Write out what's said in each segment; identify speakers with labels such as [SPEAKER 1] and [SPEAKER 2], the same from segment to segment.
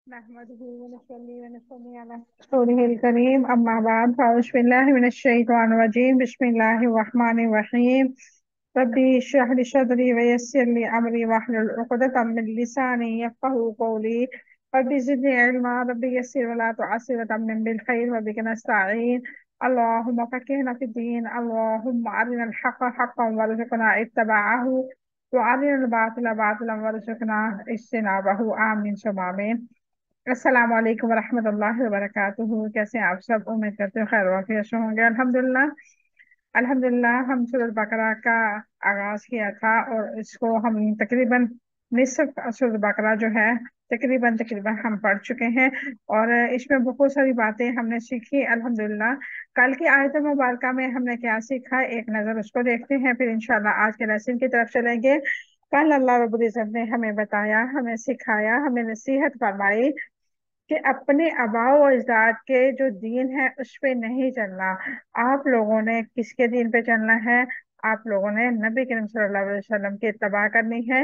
[SPEAKER 1] نحمده ونصلي ونسلم على رسوله الكريم أما بعد فأعوذ بالله من الشيطان الرجيم بسم الله الرحمن الرحيم ربي اشرح لي صدري ويسر لي أمري واحلل عقدة من لساني يفقهوا قولي ربي زدني علما ربي يسر ولا تعسر وتمم بالخير وبك نستعين اللهم فقهنا في الدين اللهم أرنا الحق حقا وارزقنا اتباعه وأرنا الباطل باطلا وارزقنا اجتنابه آمين ثم آمين السلام علیکم ورحمۃ اللہ وبرکاتہ، کیسے ہیں آپ سب؟ امید کرتے ہیں خیر وافیت سے ہوں گے۔ الحمدللہ ہم سورۃ بقرہ کا آغاز کیا تھا اور اس کو ہم تقریباً نصف سورۃ بقرہ جو ہے تقریباً ہم پڑھ چکے ہیں، اور اس میں بہت ساری باتیں ہم نے سیکھی الحمدللہ۔ کل کی آیت مبارکہ میں ہم نے کیا سیکھا، ایک نظر اس کو دیکھتے ہیں، پھر انشاءاللہ آج کے لیسن کی طرف چلیں گے۔ کل اللہ رب العزت نے ہمیں بتایا، ہمیں سکھایا، ہمیں نصیحت فرمائی کہ اپنے آباء و اجداد کے جو دین ہے اس پہ نہیں چلنا۔ آپ لوگوں نے کس کے دین پہ چلنا ہے؟ آپ لوگوں نے نبی کریم صلی اللہ علیہ وسلم کی اتباع کرنی ہے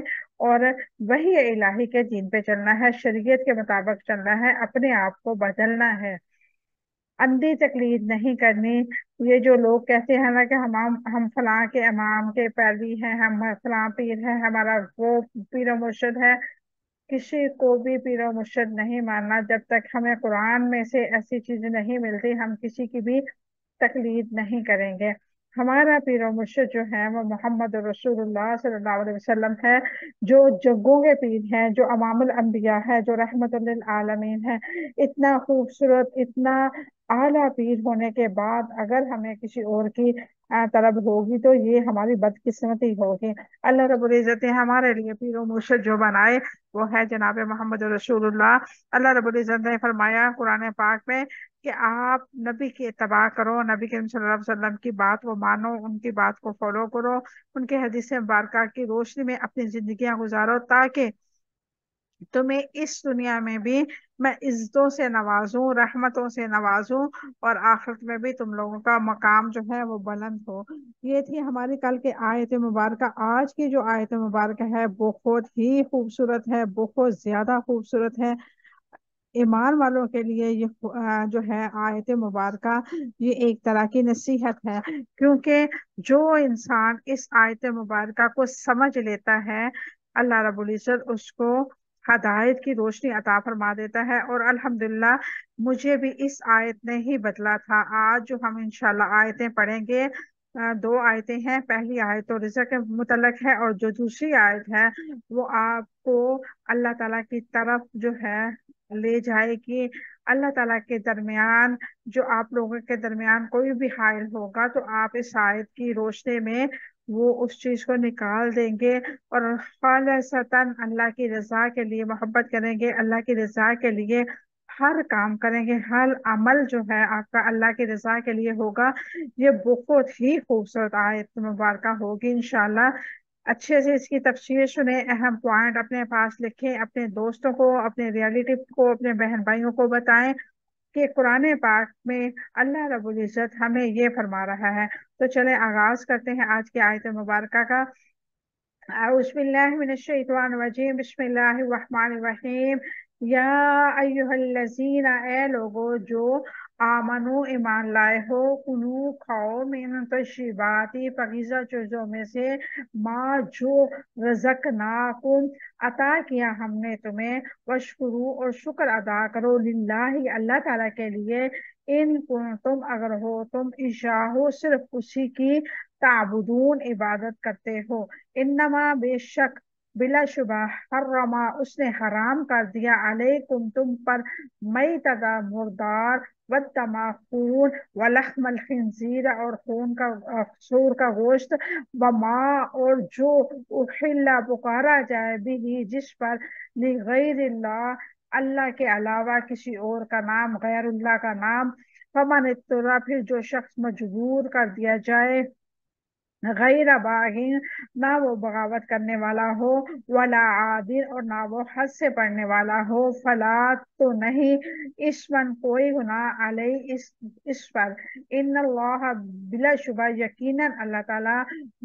[SPEAKER 1] اور وحی الہی کے دین پہ چلنا ہے، شریعت کے مطابق چلنا ہے، اپنے آپ کو بدلنا ہے، اندھی تقلید نہیں کرنی۔ یہ جو لوگ کہتے ہیں نا کہ ہم فلاں کے امام کے پیروی ہیں، ہم فلاں پیر ہیں، ہمارا وہ پیر و مرشد ہے، کسی کو بھی پیر و مرشد نہیں ماننا جب تک ہمیں قرآن میں سے ایسی چیزیں نہیں ملتی، ہم کسی کی بھی تقلید نہیں کریں گے۔ ہمارا پیر و مرشد جو ہے وہ محمد رسول اللہ صلی اللہ علیہ وسلم ہے، جو جگوں کے پیر ہیں، جو امام الانبیاء ہے، جو رحمت للعالمین ہے۔ اتنا خوبصورت، اتنا اعلیٰ پیر ہونے کے بعد اگر ہمیں کسی اور کی طلب ہوگی تو یہ ہماری بدقسمتی ہوگی۔ اللہ رب العزت نے ہمارے لیے پیر و مرشد جو بنائے وہ ہے جناب محمد رسول اللہ۔ اللہ رب العزت نے فرمایا قرآن پاک میں کہ آپ نبی کی اتباع کرو، نبی کریم صلی اللہ علیہ وسلم کی بات کو مانو، ان کی بات کو فالو کرو، ان کے حدیث مبارکہ کی روشنی میں اپنی زندگیاں گزارو، تاکہ تمہیں اس دنیا میں بھی میں عزتوں سے نوازوں، رحمتوں سے نوازوں، اور آخرت میں بھی تم لوگوں کا مقام جو ہے وہ بلند ہو۔ یہ تھی ہماری کل کے آیت مبارکہ۔ آج کی جو آیت مبارکہ ہے بہت ہی خوبصورت ہے، بہت زیادہ خوبصورت ہے۔ ایمان والوں کے لیے یہ جو ہے آیت مبارکہ، یہ ایک طرح کی نصیحت ہے، کیونکہ جو انسان اس آیت مبارکہ کو سمجھ لیتا ہے اللہ رب العزت اس کو ہدایت کی روشنی عطا فرما دیتا ہے۔ اور الحمدللہ مجھے بھی اس آیت نے ہی بدلا تھا۔ آج جو ہم انشاءاللہ آیتیں پڑھیں گے، دو آیتیں ہیں۔ پہلی آیت تو رزق کے متعلق ہے، اور جو دوسری آیت ہے وہ آپ کو اللہ تعالیٰ کی طرف جو ہے لے جائے گی۔ اللہ تعالیٰ کے درمیان، جو آپ لوگوں کے درمیان کوئی بھی حائل ہوگا تو آپ اس آیت کی روشنی میں وہ اس چیز کو نکال دیں گے، اور خالصتاً اللہ کی رضا کے لیے محبت کریں گے، اللہ کی رضا کے لیے ہر کام کریں گے، ہر عمل جو ہے آپ کا اللہ کی رضا کے لیے ہوگا۔ یہ بہت ہی خوبصورت آیت مبارکہ ہوگی انشاءاللہ۔ اچھے سے اس کی تفسیر سنیں، اہم پوائنٹ اپنے پاس لکھیں، اپنے دوستوں کو، اپنے ریلیٹو کو، اپنے بہن بھائیوں کو بتائیں کہ قرآن پاک میں اللہ رب العزت ہمیں یہ فرما رہا ہے۔ تو چلیں آغاز کرتے ہیں آج کی آیت مبارکہ کا۔ اعوذ باللہ من الشیطان الرجیم، بسم اللہ الرحمن الرحیم۔ یا ایہا الذین، اے لوگو جو آمنو ایمان لائے ہو، کلو کھاؤ، من طیباتی پاکیزہ چیزوں میں سے، ما جو رزقناکم عطا کیا ہم نے تمہیں، وشکرو اور شکر ادا کرو، للہ اللہ تعالیٰ کے لیے، ان تم اگر ہو تم ایشاہو صرف اسی کی، تعبدون عبادت کرتے ہو، انما بے شک، بلا شبہ، حرما اس نے حرام کر دیا، علیکم تم پر، میتۃ مردار، والدما خون، ولحم الخنزیر اور خون کا سور کا گوشت، وما اور جو احل پکارا جائے بھی جس پر، لغیر اللہ اللہ کے علاوہ کسی اور کا نام، غیر اللہ کا نام، فمن اضطر پھر جو شخص مجبور کر دیا جائے غیر باغین، نہ وہ بغاوت کرنے والا ہو، ولا عادل، اور نہ وہ حد سے بڑھنے والا ہو، فلا تو نہیں، اسمن کوئی گناہ علیہ اس پر، ان اللہ بلا شبہ یقیناً اللہ تعالیٰ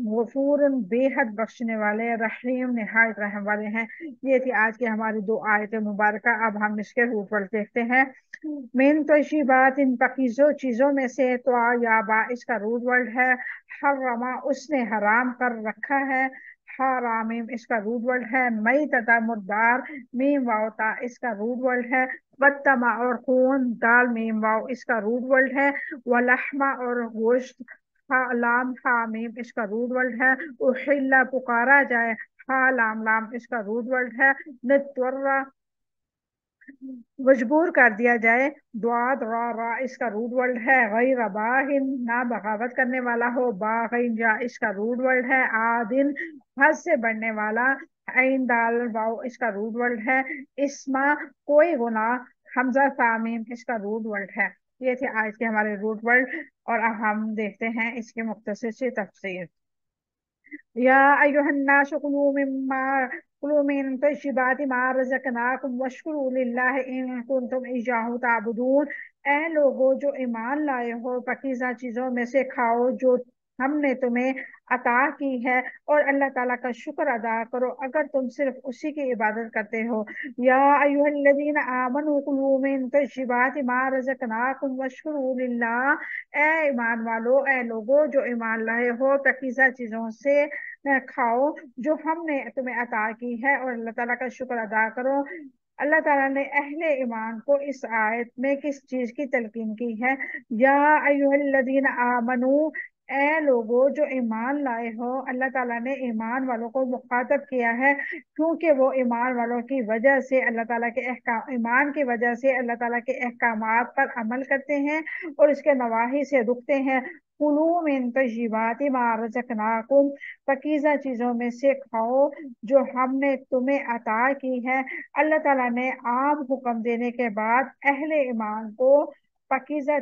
[SPEAKER 1] غفور بے حد بخشنے والے، رحیم نہایت رحم والے ہیں۔ یہ تھی آج کی ہماری دو آیت مبارکہ۔ اب ہم اس کے روح پر دیکھتے ہیں۔ من طیبات، ان پاکیزہ چیزوں میں سے، تو یا با اس کا روٹ ورڈ ہے، حرما اس نے حرام کر رکھا ہے، حرامیم اس کا روٹ ورڈ ہے، مئی تتا مردار، میم واؤ تا اس کا روٹ ورڈ ہے، بدتما اور خون، دال میم واؤ اس کا روٹ ورڈ ہے، ولحما اور گوشت، لام حامیم اس کا روٹ ورڈ ہے، احلا پکارا جائے، ہا لام لام اس کا روٹ ورڈ ہے، نتورا مجبور کر دیا جائے، دعا را را اس کا روٹ ورڈ ہے، غیر باغن نہ بغاوت کرنے والا ہو، باغین یا اس کا روٹ ورڈ ہے، عادن حد سے بڑھنے والا، عین دال واؤ اس کا روٹ ورڈ ہے، اسما کوئی گناہ، حمزہ تعمیم اس کا روٹ ورڈ ہے۔ یہ تھے آج کے ہمارے روٹ ورڈ، اور اب ہم دیکھتے ہیں اس کے مختصر سی تفسیر۔ یا ایھا الناس کلوا من طیبات ما رزقناکم واشکروا للہ ان کنتم ایاہ تعبدون۔ اے لوگو جو ایمان لائے ہو، پاکیزہ چیزوں میں سے کھاؤ جو ہم نے تمہیں عطا کی ہے، اور اللہ تعالیٰ کا شکر ادا کرو اگر تم صرف اسی کی عبادت کرتے ہو۔ یا ایھا الذین آمنوا کلوا من طیبات ما رزقناکم واشکروا للہ۔ اے ایمان والو، اے لوگو جو ایمان لائے ہو، پاکیزہ چیزوں سے کھاؤ جو ہم نے تمہیں عطا کی ہے، اور اللہ تعالیٰ کا شکر ادا کرو۔ اللہ تعالیٰ نے اہل ایمان کو اس آیت میں کس چیز کی تلقین کی ہے؟ یا ایھا الذین آمنو، اے لوگو جو ایمان لائے ہو، اللہ تعالیٰ نے ایمان والوں کو مخاطب کیا ہے، کیونکہ وہ ایمان والوں کی وجہ سے اللہ تعالیٰ کے احکام، ایمان کی وجہ سے اللہ تعالیٰ کے احکامات پر عمل کرتے ہیں اور اس کے نواہی سے رکتے ہیں۔ کلوا من طیبات ما رزقناکم، پاکیزہ چیزوں میں سے کھاؤ جو ہم نے تمہیں عطا کی ہے۔ اللہ تعالیٰ نے عام حکم دینے کے بعد اہل ایمان کو پاکیزہ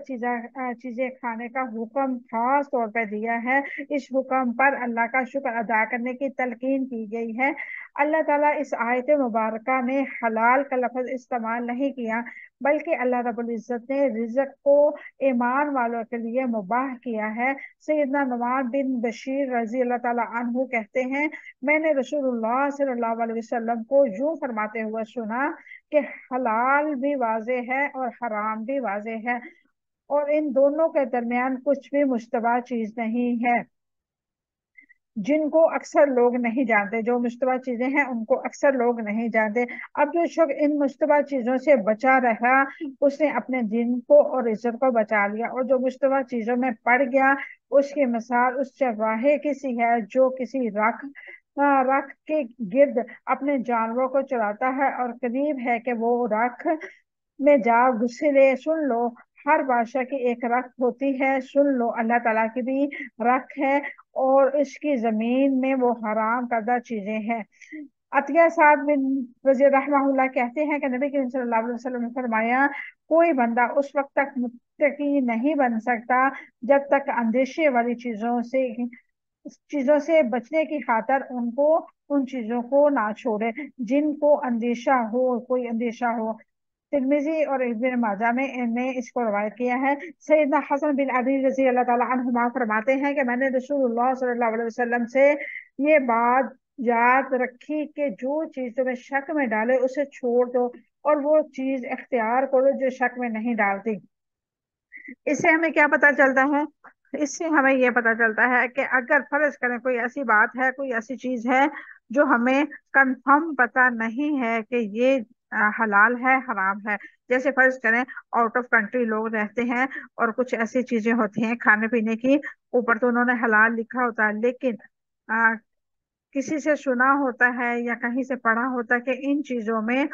[SPEAKER 1] چیزیں کھانے کا حکم خاص طور پہ دیا ہے۔ اس حکم پر اللہ کا شکر ادا کرنے کی تلقین کی گئی ہے۔ اللہ تعالیٰ اس آیت مبارکہ میں حلال کا لفظ استعمال نہیں کیا، بلکہ اللہ رب العزت نے رزق کو ایمان والوں کے لیے مباح کیا ہے۔ سیدنا نعمان بن بشیر رضی اللہ تعالیٰ عنہ کہتے ہیں، میں نے رسول اللہ صلی اللہ علیہ وسلم کو یوں فرماتے ہوئے سنا کہ حلال بھی واضح ہے اور حرام بھی واضح ہے، اور ان دونوں کے درمیان کچھ بھی مشتبہ چیز نہیں ہے، جن کو اکثر لوگ نہیں جانتے۔ جو مشتبہ چیزیں ہیں ان کو اکثر لوگ نہیں جانتے۔ اب جو شخص ان مشتبہ چیزوں سے بچا رہا، اس نے اپنے دین کو اور عزت کو بچا لیا، اور جو مشتبہ چیزوں میں پڑ گیا، اس کی مثال اس چرواہے کی سی ہے جو کسی رکھ کے گرد اپنے جانوروں کو چراتا ہے، اور قریب ہے کہ وہ رکھ میں جا گھسلے۔ سن لو، ہر بادشاہ کی ایک رکھ ہوتی ہے، سن لو اللہ تعالیٰ کی بھی رکھ ہے، اور اس کی زمین میں وہ حرام کردہ چیزیں ہیں۔ عطیہ سعد بن رضی رحمہ اللہ کہتے ہیں کہ نبی کریم صلی اللہ علیہ وسلم نے فرمایا، کوئی بندہ اس وقت تک متقی نہیں بن سکتا جب تک اندیشے والی چیزوں سے بچنے کی خاطر ان چیزوں کو نہ چھوڑے جن کو اندیشہ ہو، کوئی اندیشہ ہو۔ ترمذی اور ابن ماجہ میں نے اس کو روایت کیا ہے۔ سیدنا حسن بن علی رضی اللہ تعالیٰ عنہما فرماتے ہیں کہ میں نے رسول اللہ صلی اللہ علیہ وسلم سے یہ بات یاد رکھی کہ جو چیز تمہیں شک میں ڈالے اسے چھوڑ دو، اور وہ چیز اختیار کرو جو شک میں نہیں ڈالتی۔ اس سے ہمیں کیا پتہ چلتا ہے؟ اس سے ہمیں یہ پتہ چلتا ہے کہ اگر فرض کریں کوئی ایسی بات ہے، کوئی ایسی چیز ہے جو ہمیں کنفرم پتہ نہیں ہے کہ یہ حلال ہے حرام ہے، جیسے فرض کریں آؤٹ آف کنٹری لوگ رہتے ہیں اور کچھ ایسی چیزیں ہوتی ہیں کھانے پینے کی، اوپر تو انہوں نے حلال لکھا ہوتا ہے، لیکن کسی سے سنا ہوتا ہے یا کہیں سے پڑھا ہوتا ہے کہ ان چیزوں میں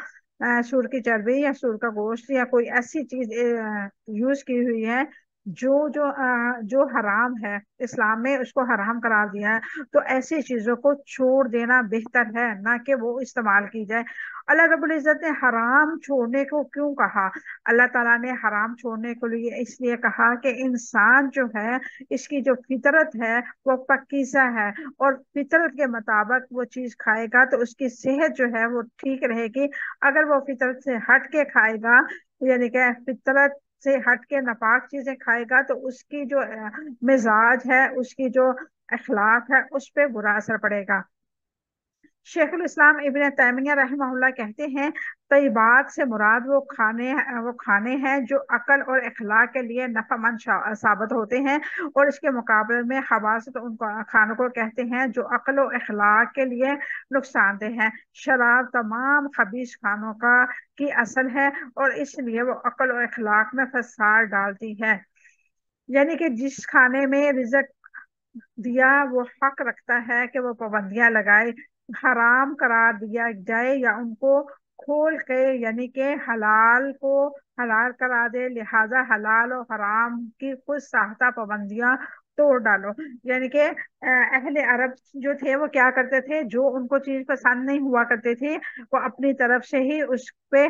[SPEAKER 1] سور کی چربی یا سور کا گوشت یا کوئی ایسی چیز یوز کی ہوئی ہے جو حرام ہے اسلام میں اس کو حرام قرار دیا ہے، تو ایسی چیزوں کو چھوڑ دینا بہتر ہے، نہ کہ وہ استعمال کی جائے۔ اللہ رب العزت نے حرام چھوڑنے کو کیوں کہا؟ اللہ تعالیٰ نے حرام چھوڑنے کو لیے اس لیے کہا کہ انسان جو ہے، اس کی جو فطرت ہے وہ پاکیزہ ہے، اور فطرت کے مطابق وہ چیز کھائے گا تو اس کی صحت جو ہے وہ ٹھیک رہے گی۔ اگر وہ فطرت سے ہٹ کے کھائے گا، یعنی کہ فطرت سے ہٹ کے ناپاک چیزیں کھائے گا، تو اس کی جو مزاج ہے، اس کی جو اخلاق ہے، اس پہ برا اثر پڑے گا۔ شیخ الاسلام ابن تیمیہ رحمہ اللہ کہتے ہیں، طیبات سے مراد وہ کھانے ہیں جو عقل اور اخلاق کے لیے نفع مند ثابت ہوتے ہیں، اور اس کے مقابلے میں خبائث تو ان کھانوں کو کہتے ہیں جو عقل و اخلاق کے لیے نقصان دہ ہیں۔ شراب تمام خبیث کھانوں کی اصل ہے، اور اس لیے وہ عقل و اخلاق میں فساد ڈالتی ہے۔ یعنی کہ جس کھانے میں رزق دیا وہ حق رکھتا ہے کہ وہ پابندیاں لگائے، حرام قرار دیا جائے یا ان کو کھول کے، یعنی کہ حلال کو حلال کرا دے، لہذا حلال و حرام کی خود ساختہ پابندیاں توڑ ڈالو۔ یعنی کہ اہل عرب جو تھے وہ کیا کرتے تھے، جو ان کو چیز پسند نہیں ہوا کرتے تھے وہ اپنی طرف سے ہی اس پہ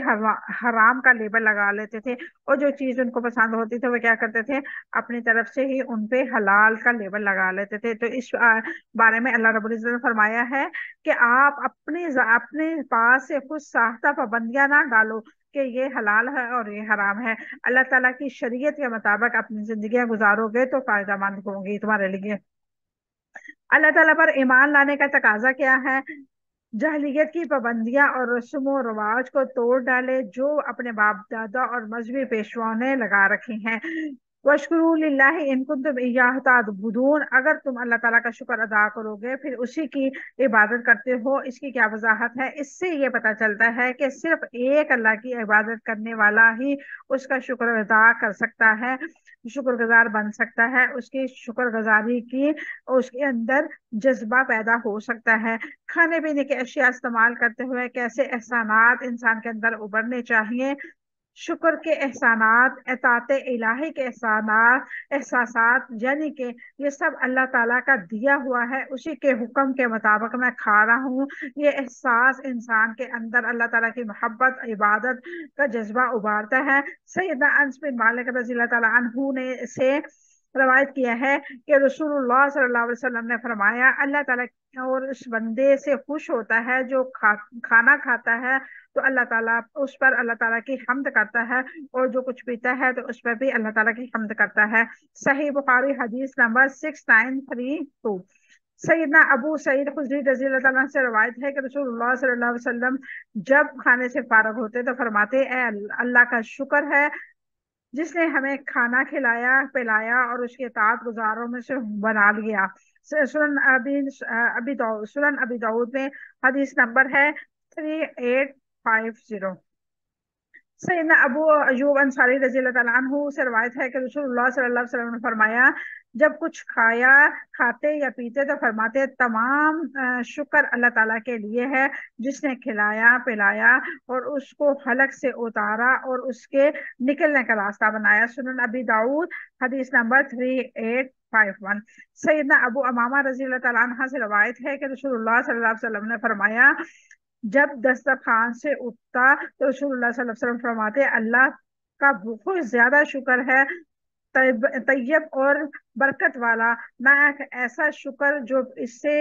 [SPEAKER 1] حرام کا لیبل لگا لیتے تھے، اور جو چیز ان کو پسند ہوتی تھی وہ کیا کرتے تھے، اپنی طرف سے ہی ان پہ حلال کا لیبل لگا لیتے تھے۔ تو اس بارے میں اللہ رب العزت نے فرمایا ہے کہ آپ اپنے پاس سے خود ساختہ پابندیاں نہ ڈالو کہ یہ حلال ہے اور یہ حرام ہے۔ اللہ تعالیٰ کی شریعت کے مطابق اپنی زندگیاں گزارو گے تو فائدہ مند ہوں گی تمہارے لیے۔ اللہ تعالیٰ پر ایمان لانے کا تقاضا کیا ہے؟ جاہلیت کی پابندیاں اور رسم و رواج کو توڑ ڈالے جو اپنے باپ دادا اور مذہبی پیشواؤں نے لگا رکھی ہیں۔ وَاشْكُرُوا لِلَّهِ إِن كُنتُمْ إِيَّاهُ تَعْبُدُونَ، اگر تم اللہ تعالیٰ کا شکر ادا کرو گے پھر اسی کی عبادت کرتے ہو۔ اس کی کیا وضاحت ہے؟ اس سے یہ پتہ چلتا ہے کہ صرف ایک اللہ کی عبادت کرنے والا ہی اس کا شکر ادا کر سکتا ہے، شکر گزار بن سکتا ہے، اس کی شکر گزاری کی اس کے اندر جذبہ پیدا ہو سکتا ہے۔ کھانے پینے کی اشیاء استعمال کرتے ہوئے کیسے احسانات انسان کے اندر ابھرنے چاہیے، شکر کے احسانات، اطاعت الہی کے احساسات، یعنی کہ یہ سب اللہ تعالیٰ کا دیا ہوا ہے، اسی کے حکم کے مطابق میں کھا رہا ہوں، یہ احساس انسان کے اندر اللہ تعالیٰ کی محبت، عبادت کا جذبہ ابھارتا ہے۔ سیدنا انس بن مالک رضی اللہ تعالیٰ عنہ نے سے روایت کیا ہے کہ رسول اللہ صلی اللہ علیہ وسلم نے فرمایا، اللہ تعالیٰ اور اس بندے سے خوش ہوتا ہے جو کھانا کھاتا ہے تو اللہ تعالیٰ اس پر اللہ تعالیٰ کی حمد کرتا ہے، اور جو کچھ پیتا ہے تو اس پر بھی اللہ تعالیٰ کی حمد کرتا ہے۔ صحیح بخاری حدیث نمبر 6932۔ سیدنا ابو سعید خدری رضی اللہ تعالیٰ سے روایت ہے کہ رسول اللہ صلی اللہ علیہ وسلم جب کھانے سے فارغ ہوتے تو فرماتے، اے اللہ کا شکر ہے جس نے ہمیں کھانا کھلایا پلایا اور اس کے اطاعت گزاروں میں سے بنا لیا۔ سنن ابی داؤد میں حدیث نمبر ہے 3850۔ سیدنا ابو ایوب انصاری رضی اللہ تعالیٰ عنہ سے روایت ہے کہ رسول اللہ صلی اللہ علیہ وسلم نے فرمایا، جب کچھ کھاتے یا پیتے تو فرماتے، تمام شکر اللہ تعالیٰ کے لیے ہے جس نے کھلایا پلایا اور اس کو حلق سے اتارا اور اس کے نکلنے کا راستہ بنایا۔ سنن ابی داؤد حدیث نمبر 3851۔ سیدنا ابو امامہ رضی اللہ تعالیٰ عنہ سے روایت ہے کہ رسول اللہ صلی اللہ علیہ وسلم نے فرمایا، جب دسترخوان سے اٹھتا تو رسول اللہ صلی اللہ علیہ وسلم فرماتے، اللہ کا بہت زیادہ شکر ہے، طیب اور برکت والا، نہ ایسا شکر جو اس سے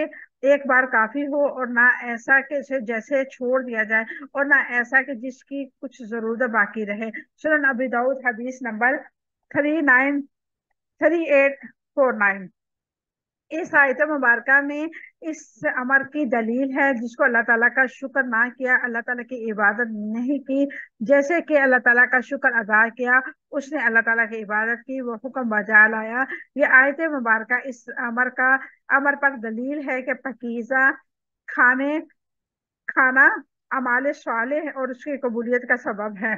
[SPEAKER 1] ایک بار کافی ہو، اور نہ ایسا کہ جیسے چھوڑ دیا جائے، اور نہ ایسا کہ جس کی کچھ ضرورت باقی رہے۔ سنن ابی داؤد حدیث نمبر 3849۔ اس آیت مبارکہ میں اس امر کی دلیل ہے، جس کو اللہ تعالیٰ کا شکر نہ کیا، اللہ تعالیٰ کی عبادت نہیں کی، جیسے کہ اللہ تعالیٰ کا شکر ادا کیا اس نے اللہ تعالیٰ کی عبادت کی، وہ حکم بجا لایا۔ یہ آیت مبارکہ اس امر پر دلیل ہے کہ پاکیزہ کھانا اعمال صالح اور اس کی قبولیت کا سبب ہے۔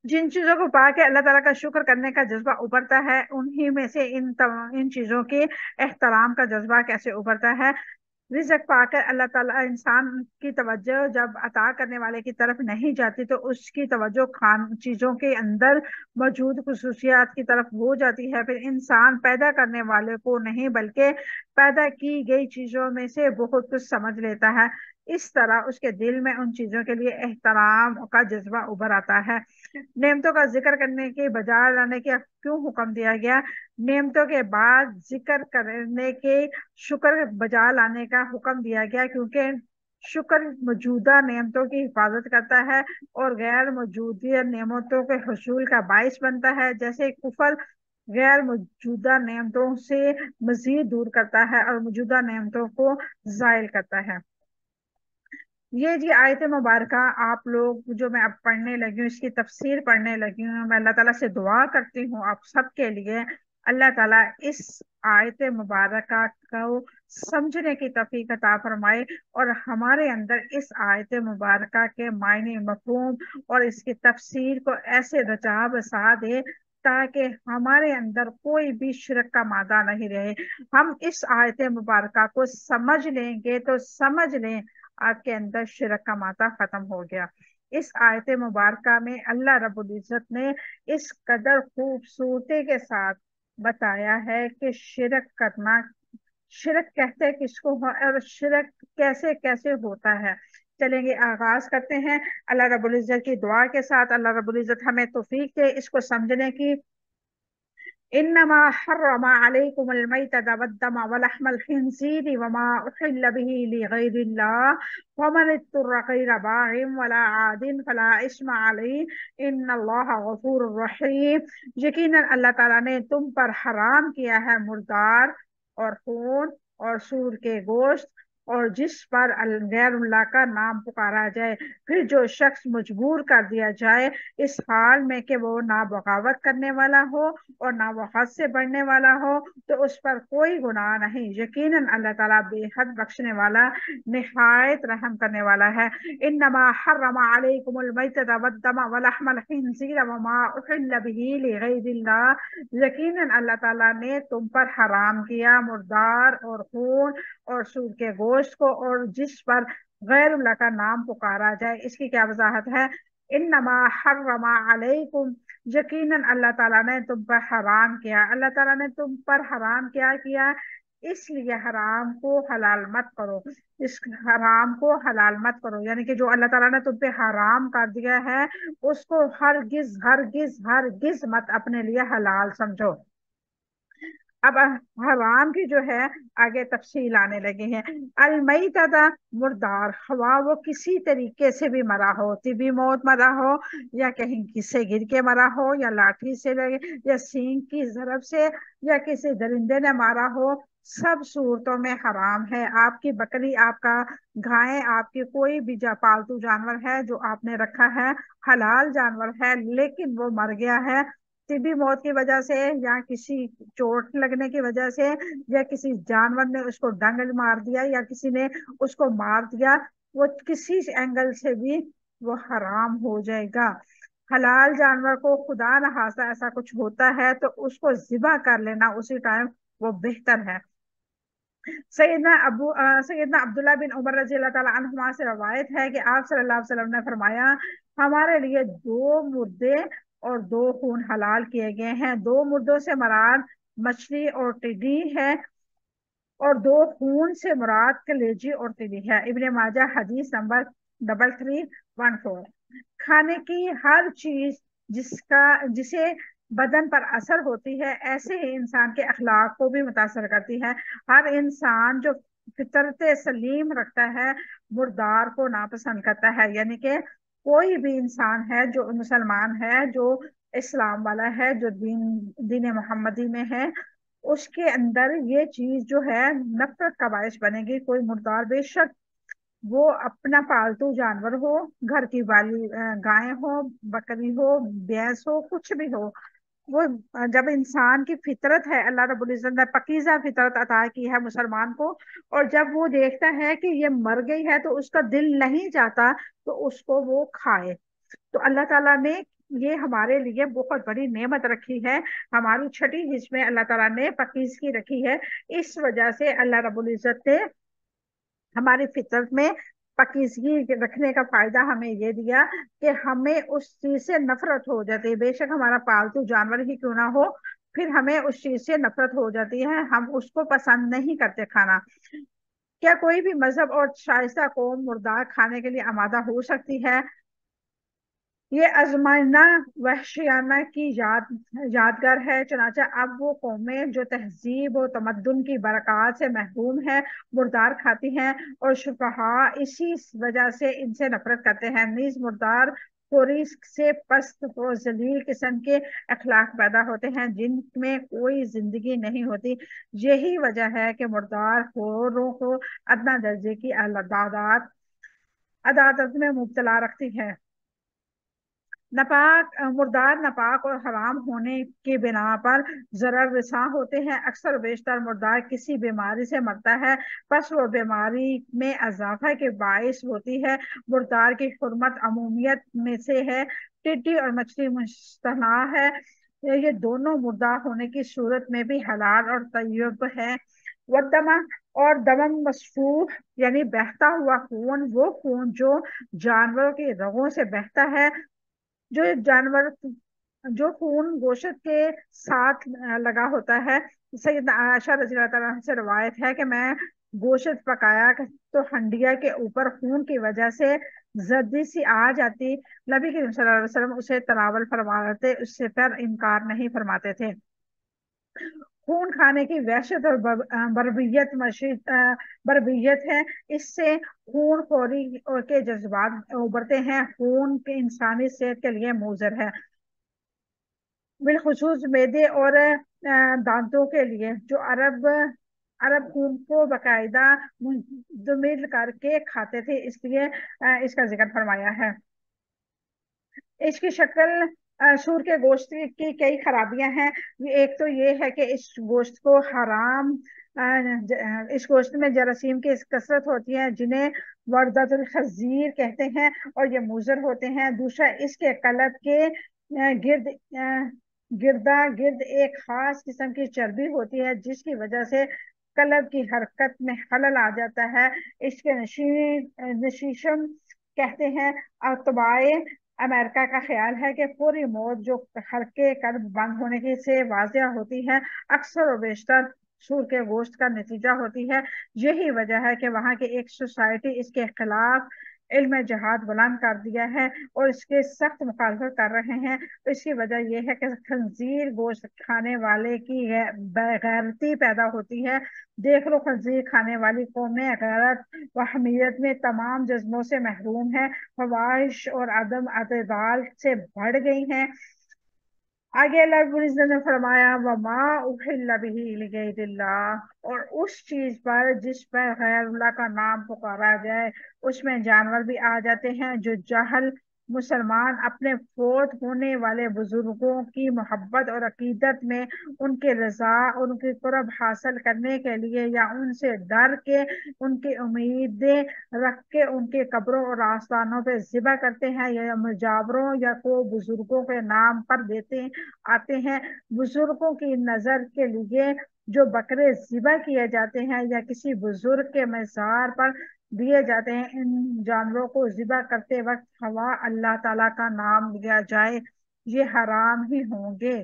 [SPEAKER 1] جن چیزوں کو پا کے اللہ تعالیٰ کا شکر کرنے کا جذبہ ابھرتا ہے، انہی میں سے ان چیزوں کے احترام کا جذبہ کیسے ابھرتا ہے۔ رزق پا کر اللہ تعالیٰ انسان کی توجہ جب عطا کرنے والے کی طرف نہیں جاتی تو اس کی توجہ چیزوں کے اندر موجود خصوصیات کی طرف ہو جاتی ہے. پھر انسان پیدا کرنے والے کو نہیں بلکہ پیدا کی گئی چیزوں میں سے بہت کچھ سمجھ لیتا ہے. اس طرح اس کے دل میں ان چیزوں کے لیے احترام کا جذبہ ابھر آتا ہے. نعمتوں کا ذکر کرنے کے بجائے لانے کا کیوں حکم دیا گیا؟ نعمتوں کے بعد ذکر کرنے کے شکر بجا لانے کا حکم دیا گیا کیونکہ شکر موجودہ نعمتوں کی حفاظت کرتا ہے اور غیر موجودہ نعمتوں کے حصول کا باعث بنتا ہے. جیسے کفر غیر موجودہ نعمتوں سے مزید دور کرتا ہے اور موجودہ نعمتوں کو زائل کرتا ہے. یہ جی آیت مبارکہ آپ لوگ جو میں اب پڑھنے لگی ہوں، اس کی تفسیر پڑھنے لگی ہوں، میں اللہ تعالیٰ سے دعا کرتی ہوں آپ سب کے لیے اللہ تعالیٰ اس آیت مبارکہ کو سمجھنے کی توفیق عطا فرمائے اور ہمارے اندر اس آیت مبارکہ کے معنی مفہوم اور اس کی تفسیر کو ایسے رچا بسا دے تاکہ ہمارے اندر کوئی بھی شرک کا مادہ نہیں رہے. ہم اس آیت مبارکہ کو سمجھ لیں گے تو سمجھ لیں آپ کے اندر شرک کا مادہ ختم ہو گیا. اس آیت مبارکہ میں اللہ رب العزت نے اس قدر خوبصورتی کے ساتھ بتایا ہے کہ شرک کرنا، شرک کہتے کس کو اور شرک کیسے کیسے ہوتا ہے. چلیں گے آغاز کرتے ہیں اللہ رب العزت کی دعا کے ساتھ. اللہ رب العزت ہمیں توفیق دے اس کو سمجھنے کی. انما حرم عليكم الميتة والدم ولحم الخنزير وما احل به لغير الله ومن اضطر غير باغ ولا عاد فلا اثم عليه ان الله غفور رحیم. یقیناً اللہ تعالیٰ نے تم پر حرام کیا ہے مردار اور خون اور سور کے گوشت اور جس پر غیر اللہ کا نام پکارا جائے. پھر جو شخص مجبور کر دیا جائے اس حال میں کہ وہ نہ بغاوت کرنے والا ہو اور نہ وہ حد سے بڑھنے والا ہو تو اس پر کوئی گناہ نہیں. یقیناً اللہ تعالیٰ بے حد بخشنے والا نہایت رحم کرنے والا ہے. انما حرم علیکم المیتۃ والدم ولحم الخنزیر وما احل به لغیر اللہ. یقیناً اللہ تعالیٰ نے تم پر حرام کیا مردار اور خون اور سور کے گوشت کو اور جس پر غیر اللہ کا نام پکارا جائے. اس کی کیا وضاحت ہے؟ انما حرم علیکم، یقیناً اللہ تعالیٰ نے تم پر حرام کیا. اللہ تعالیٰ نے تم پر حرام کیا اس لیے حرام کو حلال مت کرو. اس حرام کو حلال مت کرو یعنی کہ جو اللہ تعالیٰ نے تم پہ حرام کر دیا ہے اس کو ہرگز ہرگز ہرگز مت اپنے لیے حلال سمجھو. اب حرام کی جو ہے آگے تفصیل آنے لگی ہے. المیتۃ مردار، خواہ وہ کسی طریقے سے بھی مرا ہو، طبی موت مرا ہو یا کہیں کسی گر کے مرا ہو یا لاٹھی سے لگے یا سینگ کی ضرب سے یا کسی درندے نے مارا ہو، سب صورتوں میں حرام ہے. آپ کی بکری، آپ کا گائے، آپ کی کوئی بھی پالتو جانور ہے جو آپ نے رکھا ہے حلال جانور ہے لیکن وہ مر گیا ہے طبی موت کی وجہ سے یا کسی چوٹ لگنے کی وجہ سے یا کسی جانور نے اس کو ڈنگ مار دیا یا کسی نے اس کو مار دیا، وہ کسی اینگل سے بھی وہ حرام ہو جائے گا. حلال جانور کو خدا نہ خواستہ ایسا کچھ ہوتا ہے تو اس کو ذبح کر لینا اسی ٹائم وہ بہتر ہے. سیدنا عبداللہ بن عمر رضی اللہ تعالیٰ عنہما سے روایت ہے کہ آپ صلی اللہ علیہ وسلم نے فرمایا ہمارے لیے 2 مردے اور 2 خون حلال کیے گئے ہیں. 2 مردوں سے مراد مچھلی اور ٹڈی ہے اور 2 خون سے مراد کلیجی اور تلی ہے. ابن ماجہ حدیث نمبر 3314. کھانے کی ہر چیز جسے بدن پر اثر ہوتی ہے ایسے ہی انسان کے اخلاق کو بھی متاثر کرتی ہے. ہر انسان جو فطرت سلیم رکھتا ہے مردار کو ناپسند کرتا ہے یعنی کہ کوئی بھی انسان ہے جو مسلمان ہے، جو اسلام والا ہے، جو دین محمدی میں ہے، اس کے اندر یہ چیز جو ہے نفرت کا باعث بنے گی. کوئی مردار بے شک وہ اپنا پالتو جانور ہو، گھر کی والی گائے ہو، بکری ہو، بھینس ہو، کچھ بھی ہو، وہ جب انسان کی فطرت ہے، اللہ رب العزت نے پاکیزہ فطرت عطا کی ہے مسلمان کو، اور جب وہ دیکھتا ہے کہ یہ مر گئی ہے تو اس کا دل نہیں چاہتا تو اس کو وہ کھائے. تو اللہ تعالیٰ نے یہ ہمارے لیے بہت بڑی نعمت رکھی ہے. ہماری چھٹی حص میں اللہ تعالیٰ نے پاکیزگی رکھی ہے. اس وجہ سے اللہ رب العزت نے ہماری فطرت میں پاکیزگی رکھنے کا فائدہ ہمیں یہ دیا کہ ہمیں اس چیز سے نفرت ہو جاتی ہے، بے شک ہمارا پالتو جانور ہی کیوں نہ ہو، پھر ہمیں اس چیز سے نفرت ہو جاتی ہے، ہم اس کو پسند نہیں کرتے کھانا۔ کیا کوئی بھی مذہب اور شائستہ قوم مردار کھانے کے لیے آمادہ ہو سکتی ہے؟ یہ ازمائنہ وحشیانہ کی یادگار ہے، چنانچہ اب وہ قومیں جو تہذیب و تمدن کی برکات سے محروم ہیں مردار کھاتی ہیں، اور شفہاء اسی وجہ سے ان سے نفرت کرتے ہیں۔ نیز مردار خوری سے پست و ذلیل قسم کے اخلاق پیدا ہوتے ہیں جن میں کوئی زندگی نہیں ہوتی۔ یہی وجہ ہے کہ مردار خوروں کو ادنا درجے کی عادات میں مبتلا رکھتی ہے۔ مردار ناپاک اور حرام ہونے کی بنا پر ضرر رساں ہوتے ہیں۔ اکثر و بیشتر مردار کسی بیماری سے مرتا ہے، پس وہ بیماری میں اضافہ کے باعث ہوتی ہے۔ مردار کی حرمت عمومیت میں سے ہے، ٹڈی اور مچھلی مستثنیٰ ہے، یہ دونوں مردار ہونے کی صورت میں بھی حلال اور طیب ہے۔ ودما اور دمم مسفوح یعنی بہتا ہوا خون، وہ خون جو جانوروں کی رگوں سے بہتا ہے، جو خون گوشت کے ساتھ لگا ہوتا ہے۔ سیدنا عائشہ رضی اللہ تعالیٰ عنہ سے روایت ہے کہ میں گوشت پکایا تو ہنڈیا کے اوپر خون کی وجہ سے زردی سی آ جاتی، نبی کریم صلی اللہ علیہ وسلم اسے تناول فرماتے، اس سے پر انکار نہیں فرماتے تھے۔ خون کھانے کی وحشت اور بربریت ہے، اس سے خون خوری کے جذبات ابھرتے ہیں۔ خون کے انسانی صحت کے لیے مضر ہے، بالخصوص معدے اور دانتوں کے لیے۔ جو عرب خون کو باقاعدہ منجمد کر کے کھاتے تھے، اس لیے اس کا ذکر فرمایا ہے۔ اس کی شکل سور کے گوشت کی کئی خرابیاں ہیں۔ ایک تو یہ ہے کہ اس گوشت کو اس گوشت میں جراثیم کی کثرت ہوتی ہے جنہیں وردۃ الخنزیر کہتے ہیں، اور یہ مضر ہوتے ہیں۔ دوسرا، اس کے قلب کے گردا گرد ایک خاص قسم کی چربی ہوتی ہے جس کی وجہ سے قلب کی حرکت میں خلل آ جاتا ہے۔ اس کے نشیشم کہتے ہیں۔ اتباع امریکہ کا خیال ہے کہ فوری موت جو حرکے قلب بند ہونے کی سے واضح ہوتی ہے، اکثر و بیشتر سور کے گوشت کا نتیجہ ہوتی ہے۔ یہی وجہ ہے کہ وہاں کی ایک سوسائٹی اس کے خلاف علم جہاد بلند کر دیا ہے اور اس کے سخت مخالفت کر رہے ہیں۔ اس کی وجہ یہ ہے کہ خنزیر گوشت کھانے والے کی غیرتی پیدا ہوتی ہے۔ دیکھ لو، خنزیر کھانے والی قومیں غیرت و حمیت میں تمام جذبوں سے محروم ہے، فواہش اور عدم اعتدال سے بڑھ گئی ہیں۔ آگے اللہ رب العزت نے فرمایا وما احل به لغیر اللہ، اور اس چیز پر جس پر غیر اللہ کا نام پکارا جائے اس میں جانور بھی آ جاتے ہیں۔ جو جاہل مسلمان اپنے فوت ہونے والے بزرگوں کی محبت اور عقیدت میں ان کی رضا اور ان کی قرب حاصل کرنے کے لیے یا ان سے ڈر کے ان کی امیدیں رکھ کے ان کے قبروں اور آستانوں پہ ذبح کرتے ہیں یا مجاوروں یا کو بزرگوں کے نام پر دیتے آتے ہیں، بزرگوں کی نظر کے لیے جو بکرے ذبح کیے جاتے ہیں یا کسی بزرگ کے مزار پر دیے جاتے ہیں، ان جانوروں کو ذبح کرتے وقت خواہ اللہ تعالیٰ کا نام لیا جائے یہ حرام ہی ہوں گے۔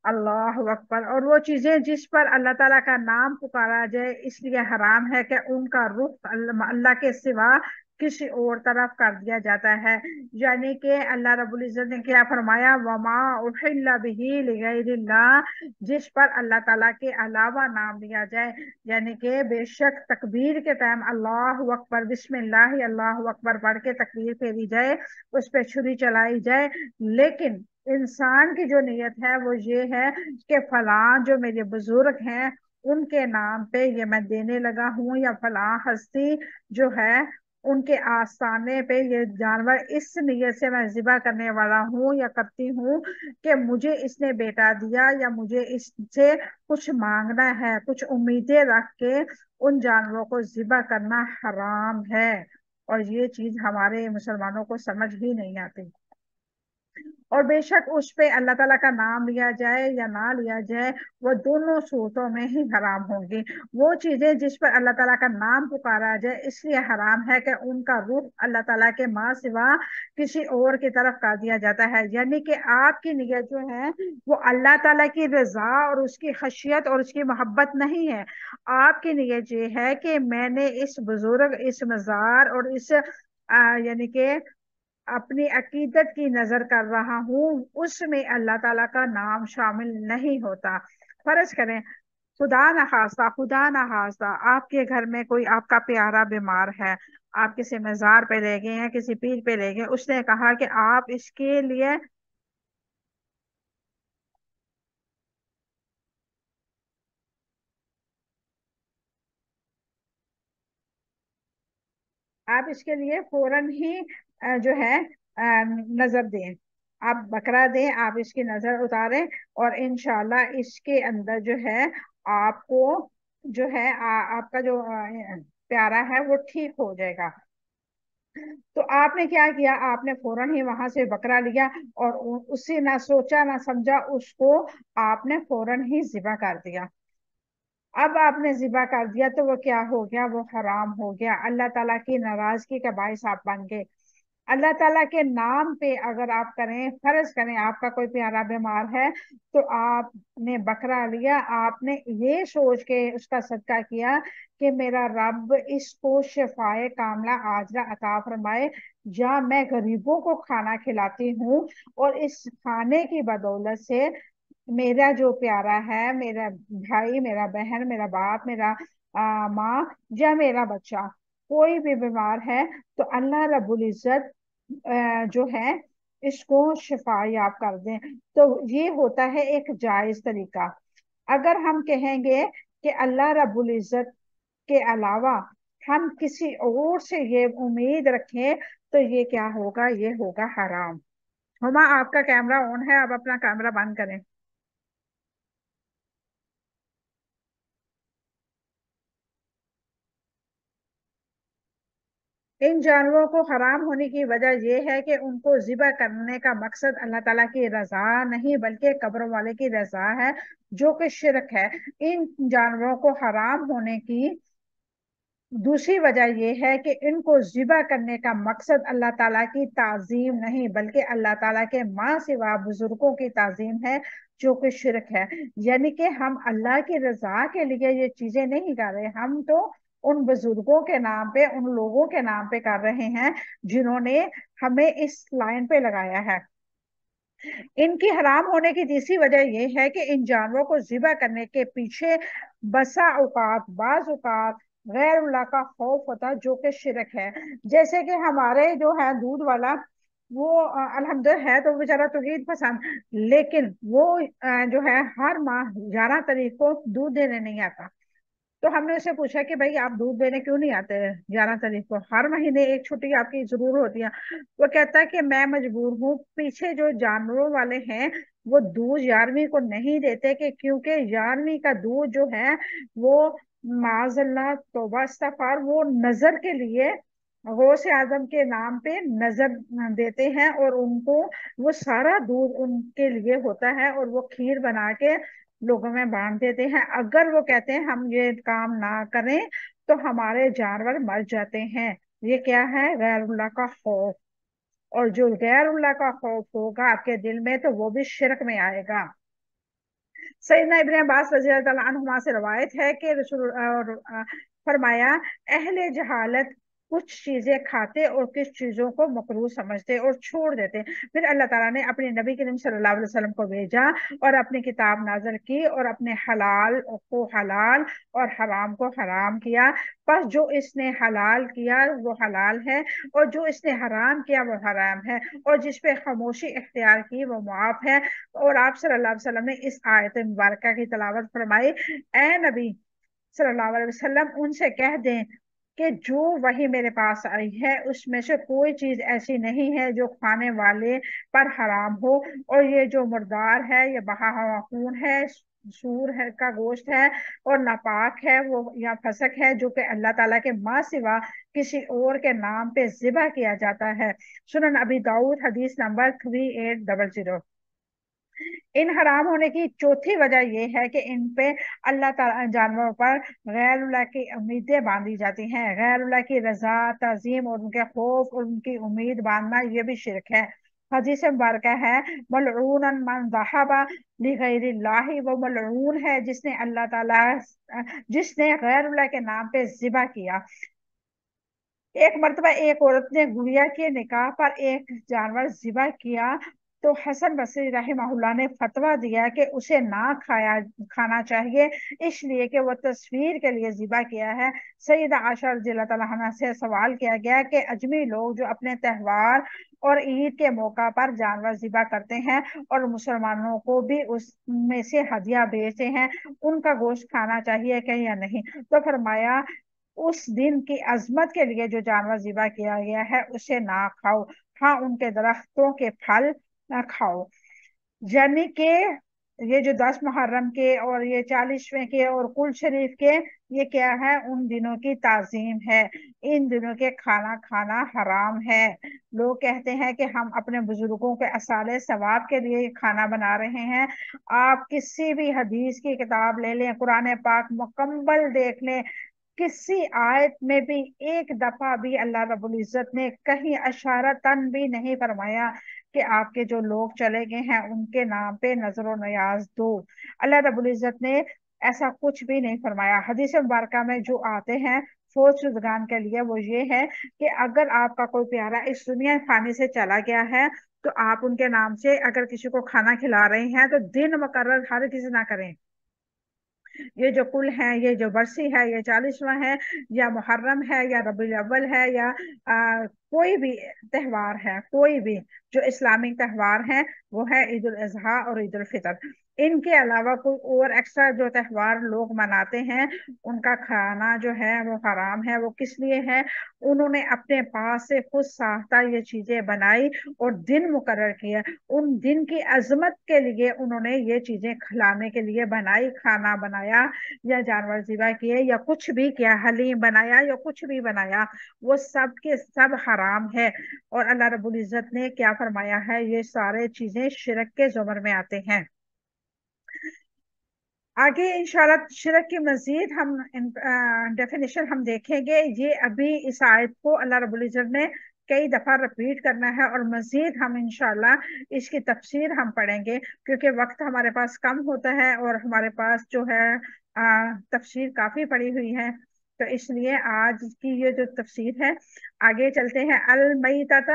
[SPEAKER 1] اللہ اکبر۔ اور وہ چیزیں جس پر اللہ تعالیٰ کا نام پکارا جائے اس لیے حرام ہے کہ ان کا رخ اللہ کے سوا کسی اور طرف کر دیا جاتا ہے۔ یعنی کہ اللہ رب العزت نے کیا فرمایا وما احل به لغیر اللہ، جس پر اللہ تعالیٰ کے علاوہ نام لیا جائے، یعنی کہ بے شک تکبیر کے ٹائم اللہ اکبر بسم اللہ اللہ اکبر پڑھ کے تکبیر پھیری جائے، اس پہ چھری چلائی جائے، لیکن انسان کی جو نیت ہے وہ یہ ہے کہ فلاں جو میرے بزرگ ہیں ان کے نام پہ یہ میں دینے لگا ہوں، یا فلاں ہستی جو ہے ان کے آستانے پہ یہ جانور اس نیت سے میں ذبح کرنے والا ہوں یا کرتی ہوں کہ مجھے اس نے بیٹا دیا یا مجھے اس سے کچھ مانگنا ہے، کچھ امیدیں رکھ کے ان جانوروں کو ذبح کرنا حرام ہے، اور یہ چیز ہمارے مسلمانوں کو سمجھ ہی نہیں آتی۔ اور بے شک اس پہ اللہ تعالیٰ کا نام لیا جائے یا نہ لیا جائے، وہ دونوں صورتوں میں ہی حرام ہوں گی۔ وہ چیزیں جس پر اللہ تعالیٰ کا نام پکارا جائے اس لیے حرام ہے کہ ان کا رخ اللہ تعالیٰ کے ماں سوا کسی اور کی طرف کر دیا جاتا ہے، یعنی کہ آپ کی نیت جو ہے وہ اللہ تعالیٰ کی رضا اور اس کی خشیت اور اس کی محبت نہیں ہے۔ آپ کی نیت یہ ہے کہ میں نے اس بزرگ، اس مزار اور اس یعنی کہ اپنی عقیدت کی نظر کر رہا ہوں، اس میں اللہ تعالیٰ کا نام شامل نہیں ہوتا۔ فرض کریں خدا نہ خواستہ آپ کے گھر میں کوئی آپ کا پیارا بیمار ہے، آپ کسی مزار پہ لے گئے ہیں، کسی پیر پہ لے گئے، اس نے کہا کہ آپ اس کے لیے فوراً ہی جو ہے نظر دیں، آپ بکرا دیں، آپ اس کی نظر اتاریں، اور انشاءاللہ اس کے اندر جو ہے آپ کو جو ہے آپ کا جو پیارا ہے وہ ٹھیک ہو جائے گا۔ تو آپ نے کیا کیا؟ آپ نے فوراً ہی وہاں سے بکرا لیا اور اسی نہ سوچا نہ سمجھا اس کو آپ نے فوراً ہی ذبح کر دیا۔ اب آپ نے ذبح کر دیا تو وہ کیا ہو گیا؟ وہ حرام ہو گیا، اللہ تعالیٰ کی ناراضگی کا باعث آپ بن گئے۔ اللہ تعالیٰ کے نام پہ اگر آپ کریں، فرض کریں آپ کا کوئی پیارا بیمار ہے تو آپ نے بکرا لیا، آپ نے یہ سوچ کے اس کا صدقہ کیا کہ میرا رب اس کو شفائے کاملہ عاجلہ عطا فرمائے، یا میں غریبوں کو کھانا کھلاتی ہوں اور اس کھانے کی بدولت سے میرا جو پیارا ہے، میرا بھائی، میرا بہن، میرا باپ، میرا ماں یا میرا بچہ کوئی بھی بیمار ہے تو اللہ رب العزت جو ہے اس کو شفا یاب کر دیں۔ تو یہ ہوتا ہے ایک جائز طریقہ۔ اگر ہم کہیں گے کہ اللہ رب العزت کے علاوہ ہم کسی اور سے یہ امید رکھیں تو یہ کیا ہوگا؟ یہ ہوگا حرام۔ ہما آپ کا کیمرہ آن ہے، آپ اپنا کیمرہ بند کریں۔ ان جانوروں کو حرام ہونے کی وجہ یہ ہے کہ ان کو ذبح کرنے کا مقصد اللہ تعالیٰ کی رضا نہیں بلکہ قبر والے کی رضا ہے، جو کہ شرک ہے۔ ان جانوروں کو حرام ہونے کی دوسری وجہ یہ ہے کہ ان کو ذبح کرنے کا مقصد اللہ تعالیٰ کی تعظیم نہیں بلکہ اللہ تعالیٰ کے ماں سوا بزرگوں کی تعظیم ہے، جو کہ شرک ہے۔ یعنی کہ ہم اللہ کی رضا کے لیے یہ چیزیں نہیں کر رہے، ہم تو ان بزرگوں کے نام پہ، ان لوگوں کے نام پہ کر رہے ہیں جنہوں نے ہمیں اس لائن پہ لگایا ہے۔ ان کی حرام ہونے کی تیسری وجہ یہ ہے کہ ان جانوروں کو ذبح کرنے کے پیچھے بسا اوقات، بعض اوقات غیر اللہ کا خوف ہوتا ہے، جو کہ شرک ہے۔ جیسے کہ ہمارے جو ہے دودھ والا، وہ الحمدللہ ہے تو بیچارہ توحید پسند، لیکن وہ جو ہے ہر ماہ 11 تاریخ کو دودھ دینے نہیں آتا۔ تو ہم نے اسے پوچھا کہ بھائی آپ دودھ دینے کیوں نہیں آتے 11 تاریخ کو؟ ہر مہینے ایک چھٹی آپ کی ضرور ہوتی ہے۔ وہ کہتا ہے کہ میں مجبور ہوں، پیچھے جو جانوروں والے ہیں وہ دودھ 11ویں کو نہیں دیتے، کہ کیونکہ 11ویں کا دودھ جو ہے وہ معاذ اللہ توبہ استغفار، وہ نظر کے لیے غوث اعظم کے نام پہ نظر دیتے ہیں، اور ان کو وہ سارا دودھ ان کے لیے ہوتا ہے اور وہ کھیر بنا کے لوگوں میں بانٹ دیتے ہیں۔ اگر وہ کہتے ہیں ہم یہ کام نہ کریں تو ہمارے جانور مر جاتے ہیں۔ یہ کیا ہے؟ غیر اللہ کا خوف۔ اور جو غیر اللہ کا خوف ہوگا آپ کے دل میں تو وہ بھی شرک میں آئے گا۔ سیدنا ابن عباس رضی اللہ تعالیٰ عنہما سے روایت ہے کہ رسول فرمایا، اہل جہالت کچھ چیزیں کھاتے اور کچھ چیزوں کو مکروہ سمجھتے اور چھوڑ دیتے، پھر اللہ تعالیٰ نے اپنے نبی کریم صلی اللہ علیہ وسلم کو بھیجا اور اپنی کتاب نازل کی اور اپنے حلال کو حلال اور حرام کو حرام کیا۔ پس جو اس نے حلال کیا وہ حلال ہے، اور جو اس نے حرام کیا وہ حرام ہے، اور جس پہ خاموشی اختیار کی وہ معاف ہے۔ اور آپ صلی اللہ علیہ وسلم نے اس آیت مبارکہ کی تلاوت فرمائی، اے نبی صلی اللہ علیہ وسلم ان سے کہہ دیں کہ جو وحی میرے پاس آئی ہے اس میں سے کوئی چیز ایسی نہیں ہے جو کھانے والے پر حرام ہو، اور یہ جو مردار ہے، یہ بہا ہوا خون ہے، سور ہے کا گوشت ہے اور ناپاک ہے وہ یا فسق ہے جو کہ اللہ تعالیٰ کے ماں سوا کسی اور کے نام پہ ذبح کیا جاتا ہے۔ سنن ابی داؤد حدیث نمبر 3800۔ ان حرام ہونے کی چوتھی وجہ یہ ہے کہ ان پہ اللہ تعالیٰ جانوروں پر غیر اللہ کی امیدیں باندھی جاتی ہیں۔ غیر اللہ کی رضا، تعظیم اور ان کے خوف اور ان کی امید باندھنا یہ بھی شرک ہے۔ حدیث مبارکہ ہے ملعون من ذہب لغیر اللہ، وہ ملعون ہے جس نے اللہ تعالیٰ جس نے غیر اللہ کے نام پہ ذبح کیا۔ ایک مرتبہ ایک عورت نے گڑیا کے نکاح پر ایک جانور ذبح کیا تو حسن بصری رحمہ اللہ نے فتویٰ دیا کہ اسے نہ کھانا چاہیے، اس لیے کہ وہ تصویر کے لیے ذبح کیا ہے۔ سیدہ عائشہ رضی اللہ تعالیٰ عنہا سے سوال کیا گیا کہ اجمی لوگ جو اپنے تہوار اور عید کے موقع پر جانور ذبح کرتے ہیں اور مسلمانوں کو بھی اس میں سے ہدیہ بھیجتے ہیں، ان کا گوشت کھانا چاہیے کہ یا نہیں؟ تو فرمایا اس دن کی عظمت کے لیے جو جانور ذبح کیا گیا ہے اسے نہ کھاؤ، ہاں ان کے درختوں کے پھل نہ کھاؤ۔ یعنی کہ یہ جو 10 محرم کے اور یہ 40ویں کے اور کل شریف کے، یہ کیا ہے؟ ان دنوں کی تعظیم ہے۔ ان دنوں کے کھانا کھانا حرام ہے۔ لوگ کہتے ہیں کہ ہم اپنے بزرگوں کے اصالِ ثواب کے لیے یہ کھانا بنا رہے ہیں۔ آپ کسی بھی حدیث کی کتاب لے لیں، قرآن پاک مکمل دیکھ لیں، کسی آیت میں بھی ایک دفعہ بھی اللہ رب العزت نے کہیں اشارتاً بھی نہیں فرمایا کہ آپ کے جو لوگ چلے گئے ہیں ان کے نام پہ نظر و نیاز دو۔ اللہ رب العزت نے ایسا کچھ بھی نہیں فرمایا۔ حدیث مبارکہ میں جو آتے ہیں فوت شدگان کے لیے وہ یہ ہے کہ اگر آپ کا کوئی پیارا اس دنیا فانی سے چلا گیا ہے تو آپ ان کے نام سے اگر کسی کو کھانا کھلا رہے ہیں تو دن مقرر ہر کسی نہ کریں۔ یہ جو کل ہے، یہ جو برسی ہے، یہ 40واں ہے یا محرم ہے یا ربیع الاول ہے یا کوئی بھی تہوار ہے، کوئی بھی جو اسلامک تہوار ہیں وہ ہے عید الاضحیٰ اور عید الفطر۔ ان کے علاوہ کوئی اور ایکسٹرا جو تہوار لوگ مناتے ہیں ان کا کھانا جو ہے وہ حرام ہے۔ وہ کس لیے ہے؟ انہوں نے اپنے پاس سے خود ساختہ یہ چیزیں بنائی اور دن مقرر کیا، ان دن کی عظمت کے لیے انہوں نے یہ چیزیں کھلانے کے لیے بنائی، کھانا بنایا یا جانور ذبح کیے یا کچھ بھی کیا، حلیم بنایا یا کچھ بھی بنایا، وہ سب کے سب حرام ہے۔ اور اللہ رب العزت نے کیا فرمایا ہے؟ یہ سارے چیزیں شرک کے زمر میں آتے ہیں۔ آگے انشاءاللہ شرک کی مزید ہم ڈیفینیشن ہم دیکھیں گے۔ یہ ابھی اس آیت کو اللہ رب العزت نے کئی دفعہ رپیٹ کرنا ہے اور مزید ہم انشاءاللہ اس کی تفسیر ہم پڑھیں گے کیونکہ وقت ہمارے پاس کم ہوتا ہے اور ہمارے پاس جو ہے تفسیر کافی پڑی ہوئی ہے، تو اس لیے آج کی یہ جو تفسیر ہے آگے چلتے ہیں۔ المیتۃ،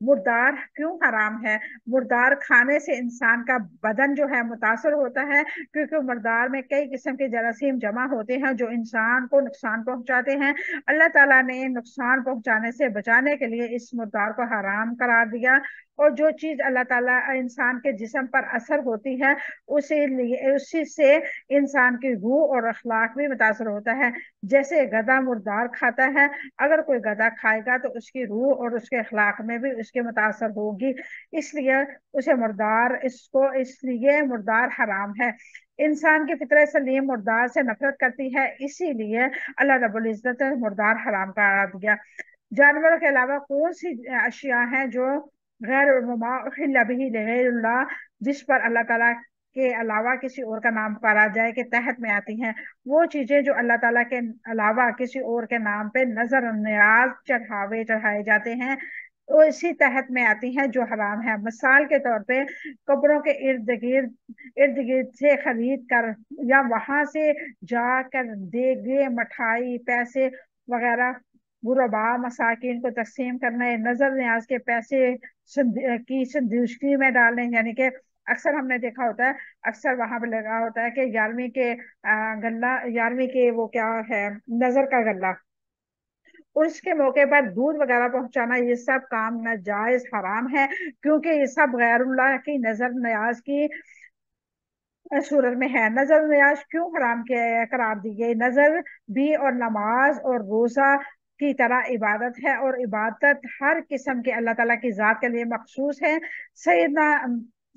[SPEAKER 1] مردار کیوں حرام ہے؟ مردار کھانے سے انسان کا بدن جو ہے متاثر ہوتا ہے کیونکہ مردار میں کئی قسم کے جراثیم جمع ہوتے ہیں جو انسان کو نقصان پہنچاتے ہیں۔ اللہ تعالیٰ نے نقصان پہنچانے سے بچانے کے لیے اس مردار کو حرام قرار دیا، اور جو چیز اللہ تعالیٰ انسان کے جسم پر اثر ہوتی ہے اسی سے انسان کی روح اور اخلاق بھی متاثر ہوتا ہے۔ جیسے گدھا مردار کھاتا ہے، اگر کوئی گدھا کھائے گا تو اس کی روح اور اس کے اخلاق میں بھی اس کے متاثر ہوگی، اس لیے اس لیے مردار حرام ہے۔ انسان کی فطرت سلیم مردار سے نفرت کرتی ہے، اسی لیے اللہ رب العزت نے مردار حرام قرار دیا۔ جانوروں کے علاوہ کون سی اشیاء ہیں جو غیر وما احل به لغیر اللہ، جس پر اللہ تعالیٰ کے علاوہ کسی اور کا نام پالا جائے کے تحت میں آتی ہیں؟ وہ چیزیں جو اللہ تعالیٰ کے علاوہ کسی اور کے نام پہ نظر نیاز چڑھائے جاتے ہیں وہ اسی تحت میں آتی ہیں جو حرام ہے۔ مثال کے طور پہ قبروں کے ارد گرد سے خرید کر یا وہاں سے جا کر دیگے، مٹھائی، پیسے وغیرہ غربا مساکین کو تقسیم کرنے، نظر نیاز کے پیسے کی سندوشی میں ڈالنے، یعنی کہ اکثر ہم نے دیکھا ہوتا ہے، اکثر وہاں پہ لگا ہوتا ہے کہ 11ویں کے وہ کیا ہے، نظر کا غلہ، اور اس کے موقع پر دودھ وغیرہ پہنچانا، یہ سب کام ناجائز حرام ہے کیونکہ یہ سب غیر اللہ کی نظر نیاز کی صورت میں ہے۔ نظر نیاز کیوں حرام قرار دی گئی؟ نظر بھی اور نماز اور روزہ کی طرح عبادت ہے، اور عبادت ہر قسم کے اللہ تعالیٰ کی ذات کے لیے مخصوص ہے۔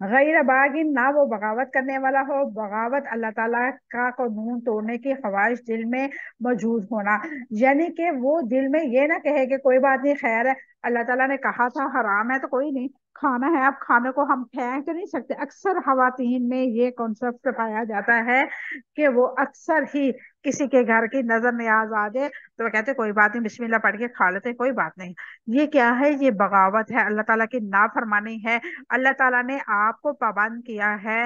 [SPEAKER 1] غیر باغن، نہ وہ بغاوت کرنے والا ہو. بغاوت اللہ تعالیٰ کا قانون توڑنے کی خواہش دل میں موجود ہونا، یعنی کہ وہ دل میں یہ نہ کہے کہ کوئی بات نہیں، خیر ہے، اللہ تعالیٰ نے کہا تھا حرام ہے تو کوئی نہیں، کھانا ہے، اب کھانے کو ہم پھینک تو نہیں سکتے. اکثر خواتین میں یہ کانسیپٹ پایا جاتا ہے کہ وہ اکثر ہی کسی کے گھر کی نظر نیاز آ جائے تو وہ کہتے کوئی بات نہیں، بسم اللہ پڑھ کے کھا لیتے، کوئی بات نہیں. یہ کیا ہے؟ یہ بغاوت ہے، اللہ تعالیٰ کی نافرمانی ہے. اللہ تعالیٰ نے آپ کو پابند کیا ہے،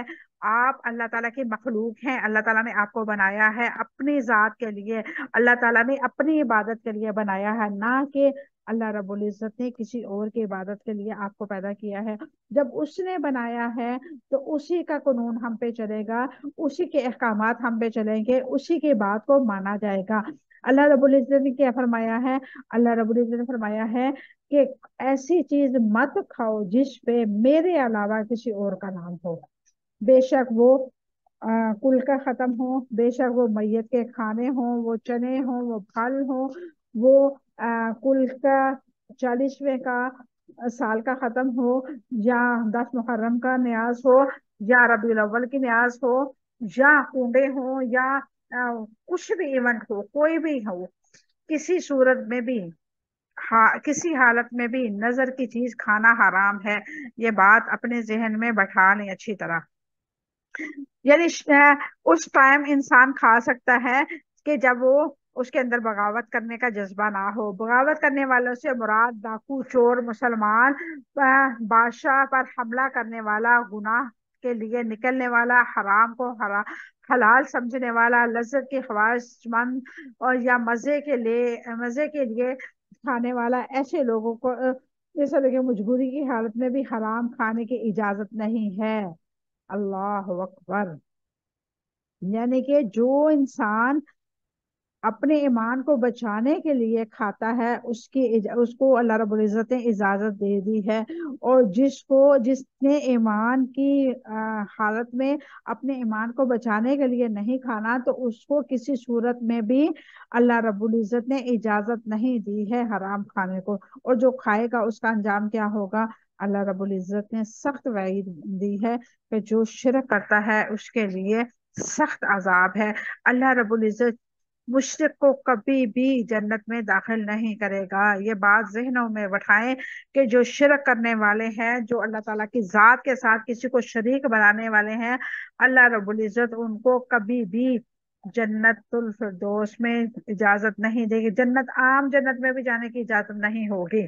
[SPEAKER 1] آپ اللہ تعالیٰ کی مخلوق ہیں، اللہ تعالیٰ نے آپ کو بنایا ہے اپنی ذات کے لیے، اللہ تعالیٰ نے اپنی عبادت کے لیے بنایا ہے، نہ کہ اللہ رب العزت نے کسی اور کی عبادت کے لیے آپ کو پیدا کیا ہے. جب اس نے بنایا ہے تو اسی کا قانون ہم پہ چلے گا، اسی کے احکامات ہم پہ چلیں گے، اسی کی بات کو مانا جائے گا. اللہ رب العزت نے کیا فرمایا ہے؟ اللہ رب العزت نے فرمایا ہے کہ ایسی چیز مت کھاؤ جس پہ میرے علاوہ کسی اور کا نام ہو، بے شک وہ کل کا ختم ہو، بے شک وہ میت کے کھانے ہوں، وہ چنے ہوں، وہ پھل ہوں، وہ کل کا 40ویں کا سال کا ختم ہو، یا 10 محرم کا نیاز ہو، یا ربیع الاول کی نیاز ہو، یا کنڈے ہوں، یا کچھ بھی ایونٹ ہو، کوئی بھی ہو، کسی صورت میں بھی، کسی حالت میں بھی نظر کی چیز کھانا حرام ہے. یہ بات اپنے ذہن میں بٹھا لیں اچھی طرح. یعنی اس ٹائم انسان کھا سکتا ہے کہ جب وہ اس کے اندر بغاوت کرنے کا جذبہ نہ ہو. بغاوت کرنے والوں سے مراد ڈاکو، چور، مسلمان، بادشاہ پر حملہ کرنے والا، گناہ کے لیے نکلنے والا، حرام کو حلال سمجھنے والا، لذت کی خواہش مند اور یا مزے کے لیے کھانے والا. ایسے لوگوں کو جیسا لگے مجبوری کی حالت میں بھی حرام کھانے کی اجازت نہیں ہے. اللہ اکبر. یعنی کہ جو انسان اپنے ایمان کو بچانے کے لیے کھاتا ہے اس کو اللہ رب العزت نے اجازت دے دی ہے، اور جس نے ایمان کی حالت میں اپنے ایمان کو بچانے کے لیے نہیں کھانا تو اس کو کسی صورت میں بھی اللہ رب العزت نے اجازت نہیں دی ہے حرام کھانے کو. اور جو کھائے گا اس کا انجام کیا ہوگا؟ اللہ رب العزت نے سخت وعید دی ہے کہ جو شرک کرتا ہے اس کے لیے سخت عذاب ہے. اللہ رب العزت مشرک کو کبھی بھی جنت میں داخل نہیں کرے گا. یہ بات ذہنوں میں بٹھائیں کہ جو شرک کرنے والے ہیں، جو اللہ تعالیٰ کی ذات کے ساتھ کسی کو شریک بنانے والے ہیں، اللہ رب العزت ان کو کبھی بھی جنت الفردوس میں اجازت نہیں دے گی. عام جنت میں بھی جانے کی اجازت نہیں ہوگی.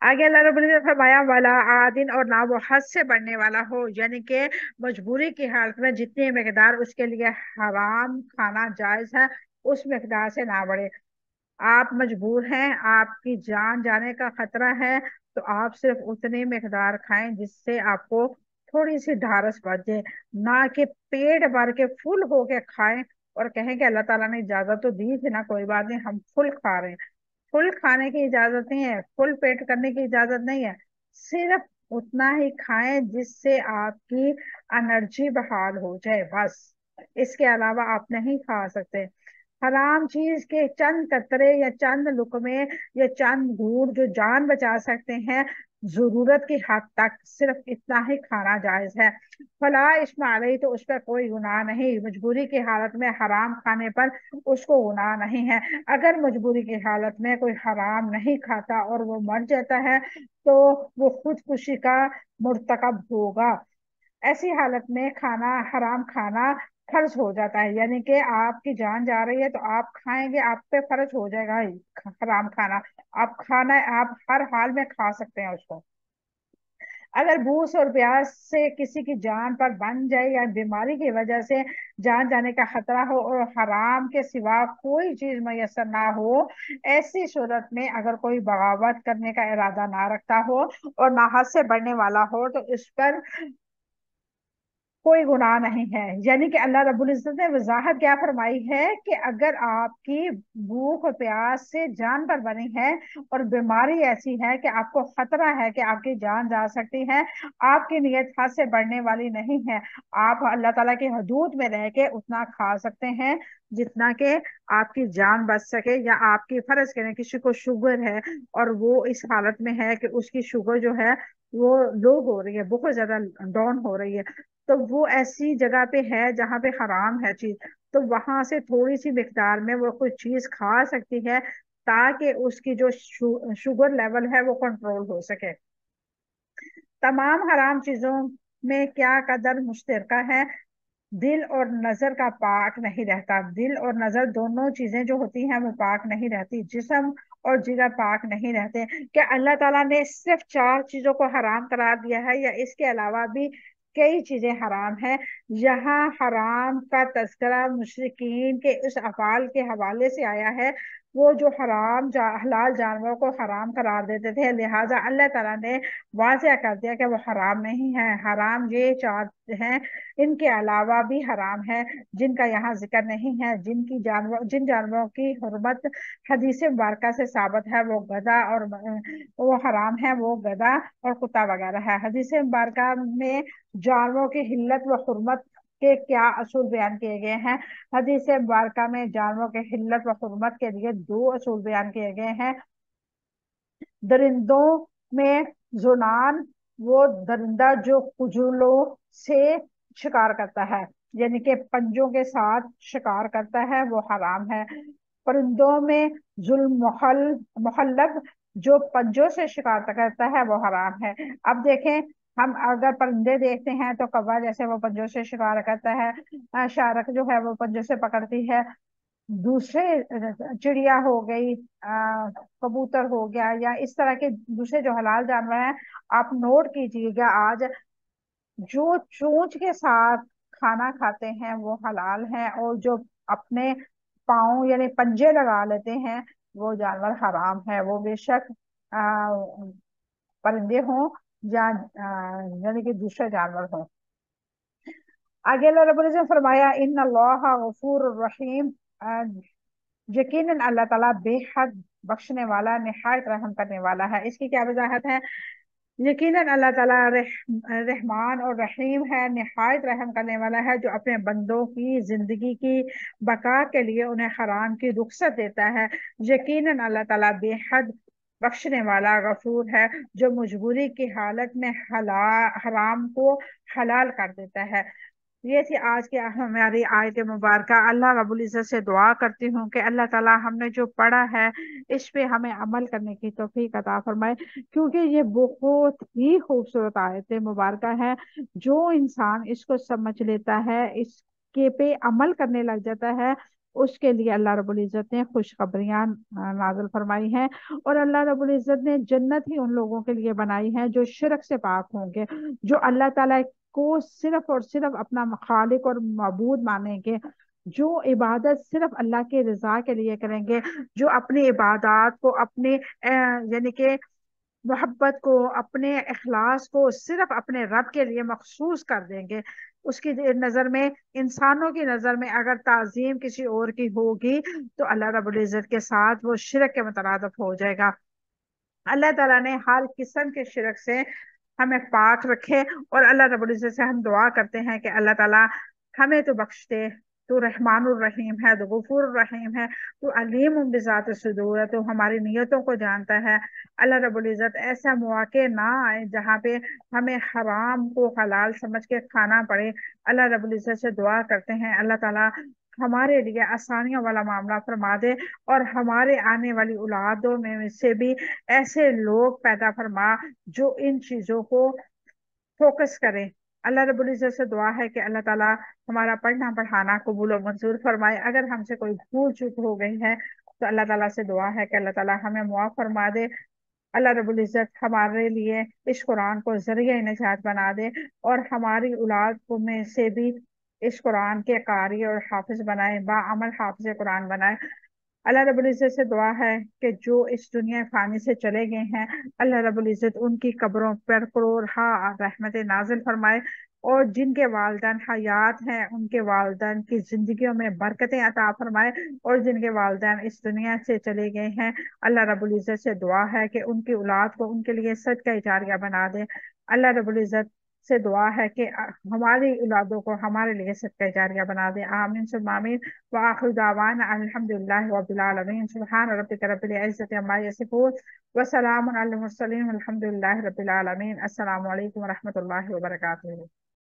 [SPEAKER 1] آگے اللہ رب العزت فرمایا والا عادن، اور نہ وہ حد سے بڑھنے والا ہو، یعنی کہ مجبوری کی حالت میں جتنی مقدار اس کے لیے حرام کھانا جائز ہے اس مقدار سے نہ بڑھے. آپ مجبور ہیں، آپ کی جان جانے کا خطرہ ہے، تو آپ صرف اتنی مقدار کھائیں جس سے آپ کو تھوڑی سی ڈھارس بچ جائے، نہ کہ پیٹ بھر کے فل ہو کے کھائیں اور کہیں کہ اللہ تعالیٰ نے اجازت تو دی تھی نا، کوئی بات نہیں، ہم فل کھا رہے ہیں. فل کھانے کی اجازت نہیں ہے، فل پیٹ کرنے کی اجازت نہیں ہے. صرف اتنا ہی کھائیں جس سے آپ کی انرجی بحال ہو جائے، بس. اس کے علاوہ آپ نہیں کھا سکتے. حرام چیز کے چند قطرے یا چند لقمے یا چند گھونٹ جو جان بچا سکتے ہیں، ضرورت کی حد تک صرف اتنا ہی کھانا جائز ہے. فلا اسم علیہ، تو اس پر کوئی گناہ نہیں. مجبوری کی حالت میں حرام کھانے پر اس کو گناہ نہیں ہے. اگر مجبوری کی حالت میں کوئی حرام نہیں کھاتا اور وہ مر جاتا ہے تو وہ خودکشی کا مرتکب ہوگا. ایسی حالت میں حرام کھانا فرض ہو جاتا ہے، یعنی کہ آپ کی جان جا رہی ہے تو آپ کھائیں گے، آپ پہ فرض ہو جائے گا حرام کھانا. آپ ہر حال میں کھا سکتے ہیں اس کو. اگر بھوک اور پیاس سے کسی کی جان پر بن جائے یا بیماری کی وجہ سے جان جانے کا خطرہ ہو اور حرام کے سوا کوئی چیز میسر نہ ہو، ایسی صورت میں اگر کوئی بغاوت کرنے کا ارادہ نہ رکھتا ہو اور نہ حد سے بڑھنے والا ہو تو اس پر کوئی گناہ نہیں ہے. یعنی کہ اللہ رب العزت نے وضاحت کیا فرمائی ہے کہ اگر آپ کی بھوک اور پیاس سے جان پر بنی ہے اور بیماری ایسی ہے کہ آپ کو خطرہ ہے کہ آپ کی جان جا سکتی ہے، آپ کی نیت حد سے بڑھنے والی نہیں ہے، آپ اللہ تعالیٰ کی حدود میں رہ کے اتنا کھا سکتے ہیں جتنا کہ آپ کی جان بچ سکے. یا آپ کی فرض کریں کسی کو شوگر ہے اور وہ اس حالت میں ہے کہ اس کی شوگر جو ہے وہ لو ہو رہی ہے، بہت زیادہ ڈاؤن ہو رہی ہے، تو وہ ایسی جگہ پہ ہے جہاں پہ حرام ہے چیز، تو وہاں سے تھوڑی سی مقدار میں وہ کوئی چیز کھا سکتی ہے تاکہ اس کی جو شوگر لیول ہے وہ کنٹرول ہو سکے۔ تمام حرام چیزوں میں کیا قدر مشترکہ ہے؟ دل اور نظر کا پاک نہیں رہتا، دل اور نظر دونوں چیزیں جو ہوتی ہیں وہ پاک نہیں رہتی، جسم اور جگر پاک نہیں رہتے۔ کیا اللہ تعالیٰ نے صرف 4 چیزوں کو حرام قرار دیا ہے یا اس کے علاوہ بھی کئی چیزیں حرام ہیں؟ یہاں حرام کا تذکرہ مشرکین کے اس افعال کے حوالے سے آیا ہے، وہ جو حلال جانوروں کو حرام قرار دیتے تھے، لہٰذا اللہ تعالیٰ نے واضح کر دیا کہ وہ حرام نہیں ہے، حرام یہ 4 ہیں، ان کے علاوہ بھی حرام ہے جن کا یہاں ذکر نہیں ہے، جن جانوروں کی حرمت حدیث مبارکہ سے ثابت ہے وہ گدھا اور وہ حرام ہے، وہ گدھا اور کتا وغیرہ ہے۔ حدیث مبارکہ میں جانوروں کی حلت و حرمت کے کیا اصول بیان کیے گئے ہیں؟ حدیث مبارکہ میں جانوروں کے حلت و حرمت کے لیے 2 اصول بیان کیے گئے ہیں۔ درندوں میں زنان، وہ درندہ جو خجلوں سے شکار کرتا ہے، یعنی کہ پنجوں کے ساتھ شکار کرتا ہے، وہ حرام ہے۔ پرندوں میں ظلم محلب، جو پنجوں سے شکار کرتا ہے، وہ حرام ہے۔ اب دیکھیں، ہم اگر پرندے دیکھتے ہیں تو کوا جیسے وہ پنجوں سے شکار کرتا ہے، شارک جو ہے وہ پنجوں سے پکڑتی ہے، دوسرے چڑیا ہو گئی، کبوتر ہو گیا، یا اس طرح کے دوسرے جو حلال جانور ہیں، آپ نوٹ کیجئے گا آج جو چونچ کے ساتھ کھانا کھاتے ہیں وہ حلال ہیں، اور جو اپنے پاؤں یعنی پنجے لگا لیتے ہیں وہ جانور حرام ہے، وہ بے شک پرندے ہوں یا یعنی کہ دوسرے جانور ہوں۔ آگے اللہ رب العزت نے فرمایا ان اللہ غفور الرحیم، یقیناً اللہ تعالیٰ بے حد بخشنے والا، نہایت رحم کرنے والا ہے۔ اس کی کیا وضاحت ہے؟ یقیناً اللہ تعالیٰ رحمان اور رحیم ہے، نہایت رحم کرنے والا ہے، جو اپنے بندوں کی زندگی کی بقا کے لیے انہیں حرام کی رخصت دیتا ہے۔ یقیناً اللہ تعالیٰ بے حد بخشنے والا غفور ہے، جو مجبوری کی حالت میں حرام کو حلال کر دیتا ہے۔ یہ تھی آج کی ہماری آیت مبارکہ۔ اللہ رب العزت سے دعا کرتی ہوں کہ اللہ تعالیٰ ہم نے جو پڑھا ہے اس پہ ہمیں عمل کرنے کی توفیق عطا فرمائے، کیونکہ یہ بہت ہی خوبصورت آیت مبارکہ ہے۔ جو انسان اس کو سمجھ لیتا ہے، اس کے پہ عمل کرنے لگ جاتا ہے، اس کے لیے اللہ رب العزت نے خوشخبریاں نازل فرمائی ہیں، اور اللہ رب العزت نے جنت ہی ان لوگوں کے لیے بنائی ہے جو شرک سے پاک ہوں گے، جو اللہ تعالیٰ کو صرف اور صرف اپنا خالق اور معبود مانیں گے، جو عبادت صرف اللہ کے رضا کے لیے کریں گے، جو اپنی عبادات کو اپنے یعنی کہ محبت کو، اپنے اخلاص کو صرف اپنے رب کے لیے مخصوص کر دیں گے۔ اس کی نظر میں، انسانوں کی نظر میں اگر تعظیم کسی اور کی ہوگی تو اللہ رب العزت کے ساتھ وہ شرک کے مترادف ہو جائے گا۔ اللہ تعالیٰ نے ہر قسم کے شرک سے ہمیں پاک رکھے، اور اللہ رب العزت سے ہم دعا کرتے ہیں کہ اللہ تعالیٰ ہمیں تو بخش دے، تو رحمان الرحیم ہے، تو غفور الرحیم ہے، تو علیم بذات الصدور ہے، تو ہماری نیتوں کو جانتا ہے۔ اللہ رب العزت ایسا مواقع نہ آئے جہاں پہ ہمیں حرام کو حلال سمجھ کے کھانا پڑے۔ اللہ رب العزت سے دعا کرتے ہیں اللہ تعالیٰ ہمارے لیے آسانیوں والا معاملہ فرما دے، اور ہمارے آنے والی اولادوں میں سے بھی ایسے لوگ پیدا فرما جو ان چیزوں کو فوکس کریں۔ اللہ رب العزت سے دعا ہے کہ اللہ تعالیٰ ہمارا پڑھنا پڑھانا قبول و منظور فرمائے۔ اگر ہم سے کوئی بھول چوک ہو گئی ہے تو اللہ تعالیٰ سے دعا ہے کہ اللہ تعالیٰ ہمیں معاف فرما دے۔ اللہ رب العزت ہمارے لیے اس قرآن کو ذریعہ نجات بنا دے، اور ہماری اولاد کو میں سے بھی اس قرآن کے قاری اور حافظ بنائے، باعمل حافظ قرآن بنائے۔ اللہ رب العزت سے دعا ہے کہ جو اس دنیا فانی سے چلے گئے ہیں، اللہ رب العزت ان کی قبروں پر کروڑہا رحمت نازل فرمائے، اور جن کے والدین حیات ہیں ان کے والدین کی زندگیوں میں برکتیں عطا فرمائے، اور جن کے والدین اس دنیا سے چلے گئے ہیں اللہ رب العزت سے دعا ہے کہ ان کی اولاد کو ان کے لیے صدقہ جاریہ بنا دے۔ اللہ رب العزت سے دعا ہے کہ ہماری اولادوں کو ہمارے لیے صدقہ جاریہ بنا دے، آمین ثم آمین۔ وآخر دعوانا الحمد للہ رب العالمین، سبحان ربک رب العزۃ عما یصفون وسلام علی المرسلین والحمد للہ رب العالمین۔ السلام علیکم ورحمۃ اللہ وبرکاتہ۔